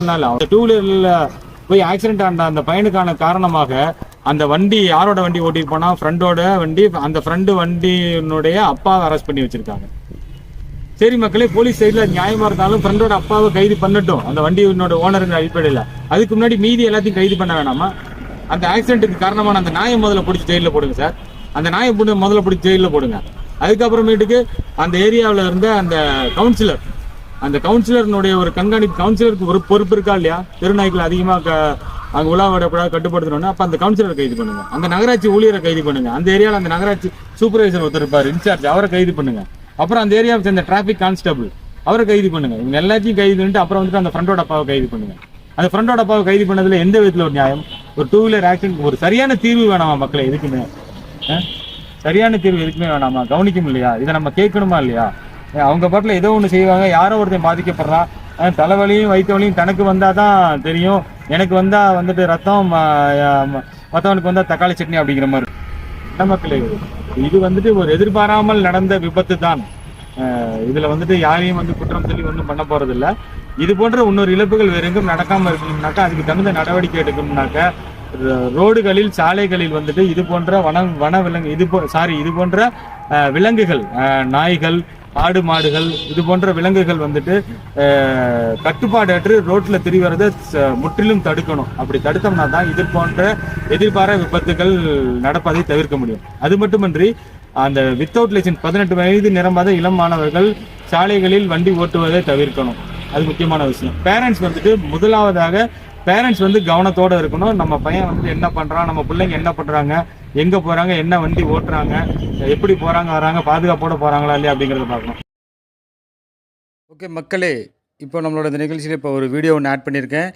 Two வீலர்ல போய் accident ஆன அந்த பையனுக்கான காரணமாக அந்த வண்டி யாரோட வண்டி ஓட்டிட்டு போனா ஃப்ரெண்டோட வண்டி, அந்த ஃப்ரெண்டு வண்டியினுடைய அப்பாவை அரெஸ்ட் பண்ணி வச்சிருக்காங்க. சரி மக்களே, போலீஸ் சைட்ல நியாயமா இருந்தாலும் ஃப்ரெண்டோட அப்பாவை கைது பண்ணட்டும் அந்த வண்டியோட ஓனருங்கிற அடிப்படையில். அதுக்கு முன்னாடி மீதி எல்லாத்தையும் கைது பண்ண வேணாமா? அந்த ஆக்சிடென்ட்டுக்கு காரணமான அந்த நாயை முதல்ல பிடிச்சி ஜெயிலில் போடுங்க சார். அந்த நாயை முதல்ல பிடிச்சி ஜெயிலில் போடுங்க. அதுக்கப்புறமேட்டுக்கு அந்த ஏரியாவில் இருந்த அந்த கவுன்சிலர், அந்த கவுன்சிலருடைய ஒரு கண்காணிப்பு, கவுன்சிலருக்கு ஒரு பொறுப்பு இருக்கா இல்லையா? தெருநாய்கள் அதிகமாக அங்கே உலாவிடக்கூடாது, கட்டுப்படுத்தணும்னா அப்போ அந்த கவுன்சிலரை கைது பண்ணுங்க. அந்த நகராட்சி ஊழியரை கைது பண்ணுங்க. அந்த ஏரியாவில் அந்த நகராட்சி சூப்பர்வைசர் ஒருத்தர் இருப்பார், இன்சார்ஜ், அவரை கைது பண்ணுங்க. அப்புறம் அந்த ஏரியாவை சேர்ந்த டிராபிக் கான்ஸ்டபிள், அவரை கைது பண்ணுங்க. இவங்க எல்லாத்தையும் கைது பண்ணிட்டு அப்புறம் வந்துட்டு அந்த ஃப்ரெண்டோட அப்பாவை கைது பண்ணுங்க. அந்த ஃப்ரெண்டோட அப்பாவை கைது பண்ணதுல எந்த விதத்தில் ஒரு நியாயம்? ஒரு டூ வீலர் ஆக்சிடென்ட் ஒரு சரியான தீர்வு வேணாமா மக்களே? எதுக்குமே சரியான தீர்வு எதுக்குமே வேணாமா? கவனிக்கும் இல்லையா? இதை நம்ம கேட்கணுமா இல்லையா? அவங்க பாட்டில் ஏதோ ஒன்று செய்வாங்க, யாரோ ஒருத்தன் பாதிக்கப்படுறான். தலைவலியும் வயிற்று வலியும் தனக்கு வந்தால் தான் தெரியும், எனக்கு வந்தால் வந்துட்டு ரத்தம், மற்றவனுக்கு வந்தால் தக்காளி சட்னி அப்படிங்கிற மாதிரி. மக்களே, இது வந்துட்டு ஒரு எதிர்பாராமல் நடந்த விபத்து தான். இதில் வந்துட்டு யாரையும் வந்து குற்றம் சொல்லி ஒன்றும் பண்ண போகிறது இல்லை. இது போன்ற இன்னொரு இழப்புகள் வேற எங்கும் நடக்காமல் இருக்கணும்னாக்கா, அதுக்கு தகுந்த நடவடிக்கை எடுக்கணும்னாக்கா ரோடுகளில், சாலைகளில் வந்துட்டு இது போன்ற வன விலங்கு இது போன்ற விலங்குகள், நாய்கள், ஆடு மாடுகள், இது போன்ற விலங்குகள் வந்துட்டு கட்டுப்பாடற்று ரோட்ல திரிவதை முற்றிலும் தடுக்கணும். அப்படி தடுத்தோம்னா தான் இது போன்ற எதிர்பாரா விபத்துகள் நடப்பதை தவிர்க்க முடியும். அது மட்டுமின்றி அந்த வித்தவுட் லைசன்ஸ் 18 வயது நிரம்பாத இளம் மாணவர்கள் சாலைகளில் வண்டி ஓட்டுவதை தவிர்க்கணும். அது முக்கியமான விஷயம். பேரண்ட்ஸ் வந்துட்டு முதலாவதாக பேரண்ட்ஸ் வந்து கவனத்தோட இருக்கணும். நம்ம பையன் வந்து என்ன பண்றான், நம்ம பிள்ளைங்க என்ன பண்றாங்க, எங்க போறாங்க, என்ன வண்டி ஓட்டுறாங்க, எப்படி போறாங்க வராங்க, பாதுகாப்போட போறாங்களா இல்லையா அப்படிங்கறத பார்க்கணும். ஓகே மக்களே, இப்போ நம்மளோட இந்த நிகழ்ச்சியில் இப்போ ஒரு வீடியோ ஒன்று ஆட் பண்ணியிருக்கேன்.